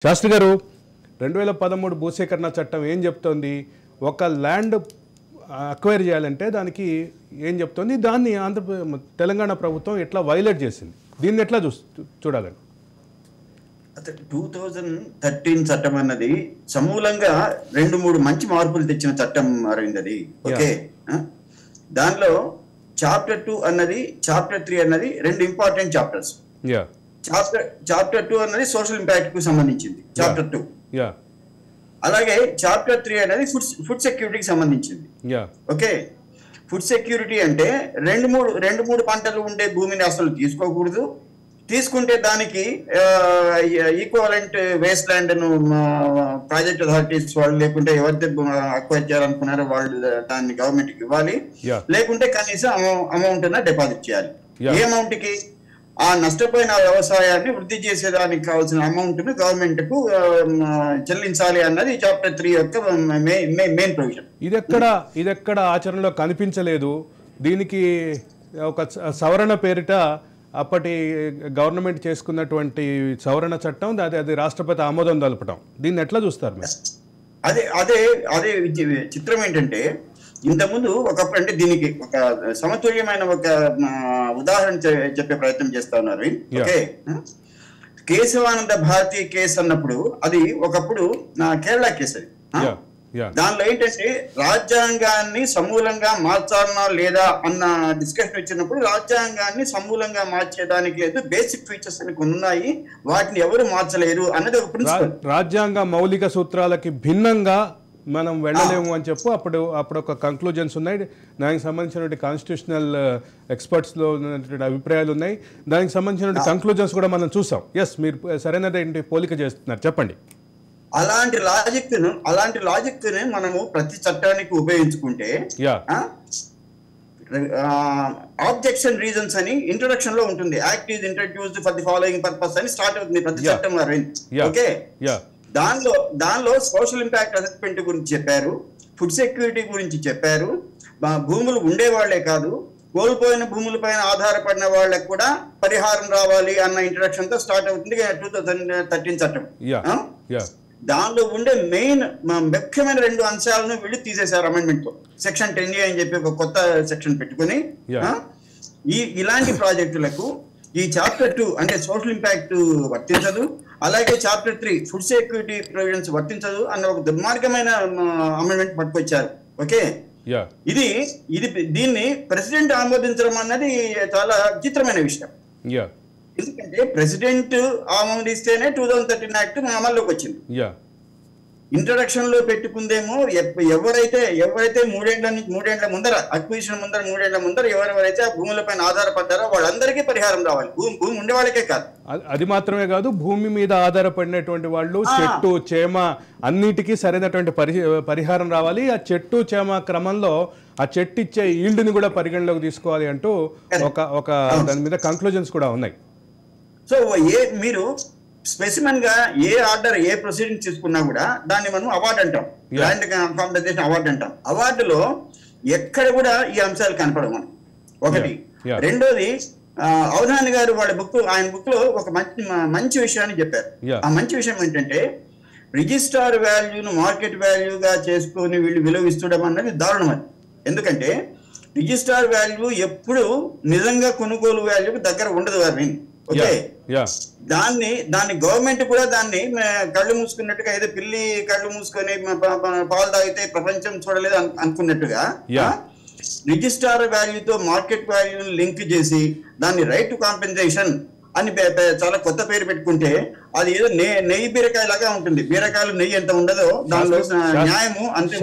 శాస్త్రి గారు 2013 భూసేకరణ చట్టం ఏం చెప్తోంది? ఒక ల్యాండ్ అక్వైర్ చేయాలంటే దానికి ఏం చెప్తోంది? దాన్ని తెలంగాణ ప్రభుత్వం ఎట్లా వైలేట్ చేసింది? దీన్ని ఎట్లా చూడాలండి? 2013 చట్టం అన్నది సమూలంగా 2-3 మంచి మార్పులు తెచ్చిన చట్టం అరవింద్ అది. ఓకే, దానిలో చాప్టర్ 2 అన్నది చాప్టర్ 3 అన్నది 2 ఇంపార్టెంట్ చాప్టర్స్. చాప్టర్ 2 అన్నది సోషల్ ఇంపాక్ట్ కు సంబంధించింది చాప్టర్ 2. అలాగే చాప్టర్ 3 అనేది ఫుడ్ సెక్యూరిటీకి సంబంధించింది. ఓకే, ఫుడ్ సెక్యూరిటీ అంటే రెండు మూడు పంటలు ఉండే భూమిని అసలు తీసుకోకూడదు. తీసుకుంటే దానికి ఈక్వలెంట్ వేస్ట్ ల్యాండ్ ను ప్రాజెక్ట్ అథారిటీస్ వాళ్ళు లేకుంటే ఎవరైతే అక్వైర్ చేయాలనుకున్నారో వాళ్ళు దాన్ని గవర్నమెంట్ కి ఇవ్వాలి, లేకుంటే కనీసం అమౌంట్ డిపాజిట్ చేయాలి. ఏ అమౌంట్ కి? ఆ నష్టపోయిన వ్యవసాయాన్ని వృద్ధి చేసేదానికి కావాల్సిన అమౌంట్ ను గవర్నమెంట్ కు చెల్లించాలి అన్నది చాప్టర్ 3 యొక్క మెయిన్ ప్రొవిజన్. ఇదెక్కడ ఆచరణలో కనిపించలేదు. దీనికి ఒక సవరణ పేరిట అప్పటి గవర్నమెంట్ చేసుకున్నటువంటి సవరణ చట్టం అది రాష్ట్రపతి ఆమోదం తెలపడం, దీన్ని ఎట్లా చూస్తారు మీరు? అదే చిత్రం ఏంటంటే, ఇంతకుముందు ఒకప్పుడు అంటే దీనికి ఒక సమతుల్యమైన ఒక ఉదాహరణ చెప్పే ప్రయత్నం చేస్తా ఉన్నారు. ఓకే, కేశవానంద భారతి కేసు అన్నప్పుడు అది ఒకప్పుడు కేరళ కేసు అది. దానిలో ఏంటంటే రాజ్యాంగాన్ని సమూలంగా మార్చాలన్నా లేదా అన్న డిస్కషన్ వచ్చినప్పుడు రాజ్యాంగాన్ని సమూలంగా మార్చేదానికి లేదు, బేసిక్ ఫీచర్స్ అని కొన్ని ఉన్నాయి, వాటిని ఎవరు మార్చలేరు అన్నది ఒక ప్రిన్సిపల్. రాజ్యాంగ మౌలిక సూత్రాలకి భిన్నంగా మనం వెళ్ళలేము అని చెప్పు అప్పుడు ఒక కంక్లూజన్స్ ఉన్నాయి. దానికి సంబంధించినటువంటి కాన్స్టిట్యూషనల్ ఎక్స్పర్ట్స్లో ఉన్నటువంటి అభిప్రాయాలు ఉన్నాయి. దానికి సంబంధించిన కంక్లూజన్స్ కూడా మనం చూసాం. ఎస్, మీరు సరైనటువంటి పోలిక చేస్తున్నారు, చెప్పండి. అలాంటి లాజిక్ ని మనము ప్రతి చట్టానికి ఉపయోగించుకుంటే ఆబ్జెక్షన్ రీజన్స్ అని ఇంట్రొడక్షన్ లో ఉంటుంది. Act is introduced for the following purpose అని స్టార్ట్ అవుతుంది ప్రతి చట్టం. ఓకే, దానిలో సోషల్ ఇంపాక్ట్ అసెస్మెంట్ గురించి చెప్పారు, ఫుడ్ సెక్యూరిటీ గురించి చెప్పారు, భూములు ఉండేవాళ్లే కాదు కోల్పోయిన భూములపైన ఆధారపడిన వాళ్ళకి కూడా పరిహారం రావాలి అన్న ఇంట్రొడక్షన్ తో స్టార్ట్ అవుతుంది 2013 చట్టం. దానిలో ఉండే ముఖ్యమైన 2 అంశాలను వీళ్ళు తీసేశారు అమెండ్మెంట్ తో. సెక్షన్ 10A అని చెప్పి ఒక కొత్త సెక్షన్ పెట్టుకుని ఇలాంటి ప్రాజెక్టులకు ఈ చాప్టర్ 2 అంటే సోషల్ ఇంపాక్ట్ వర్తించదు, అలాగే చాప్టర్ 3 ఫుడ్ సెక్యూరిటీ ప్రొవిజన్స్ వర్తించదు అన్న ఒక దుర్మార్గమైన అమెండ్మెంట్ పట్టుకొచ్చారు. ఓకే, దీన్ని ప్రెసిడెంట్ ఆమోదించడం అన్నది చాలా విచిత్రమైన విషయం. ఎందుకంటే ప్రెసిడెంట్ ఆమోదిస్తేనే 2013 యాక్ట్ అమల్లోకి వచ్చింది. ఇంట్రొడక్షన్ లో పెట్టుకుందేమో ఎవరైతే మూడేళ్ల ముందర అక్విజిషన్ ముందర 3 ఏళ్ల ముందర ఎవరెవరైతే ఆ భూములపైన ఆధారపడ్డారో వాళ్ళందరికీ పరిహారం రావాలి, భూమి ఉండే వాళ్ళకే కాదు. అది మాత్రమే కాదు, భూమి మీద ఆధారపడినటువంటి వాళ్ళు చెట్టు చేమ అన్నిటికీ సరైనటువంటి పరిహారం రావాలి. ఆ చెట్టు చేమ క్రమంలో ఆ చెట్టు ఇచ్చే ఈల్డ్ని కూడా పరిగణలోకి తీసుకోవాలి అంటూ ఒక దాని మీద కంక్లూజన్స్ కూడా ఉన్నాయి. సో మీరు స్పెసిమన్ గా ఏ ఆర్డర్ ఏ ప్రొసీడింగ్ తీసుకున్నా కూడా దాన్ని మనం అవార్డు అంటాం, ల్యాండ్ కాంపెన్సేషన్ అవార్డు అంటాం. అవార్డులో ఎక్కడ కూడా ఈ అంశాలు కనపడవు మనం. ఒకటి. రెండోది, అవధాని గారు ఆయన బుక్ లో ఒక మంచి విషయాన్ని చెప్పారు. ఆ మంచి విషయం ఏంటంటే, రిజిస్ట్రార్ వాల్యూను మార్కెట్ వాల్యూగా చేసుకుని వీళ్ళు విలువ ఇస్తడం అన్నది దారుణం. అది ఎందుకంటే రిజిస్ట్రార్ వాల్యూ ఎప్పుడు నిజంగా కొనుగోలు వాల్యూకి దగ్గర ఉండదు. వారిని ఓకే, దాన్ని గవర్నమెంట్ కూడా దాన్ని కళ్ళు మూసుకున్నట్టుగా, ఏదో పిల్లి కళ్ళు మూసుకొని పాలు తాగితే ప్రపంచం చూడలేదు అనుకున్నట్టుగా రిజిస్ట్రార్ వాల్యూతో మార్కెట్ వాల్యూని లింక్ చేసి దాన్ని రైట్ టు కాంపెన్సేషన్ అని చాలా కొత్త పేరు పెట్టుకుంటే అది ఏదో నెయ్యి బీరకాయ లాగా ఉంటుంది. బీరకాయలు నెయ్యి ఎంత ఉండదో దానిలో న్యాయము అంతే.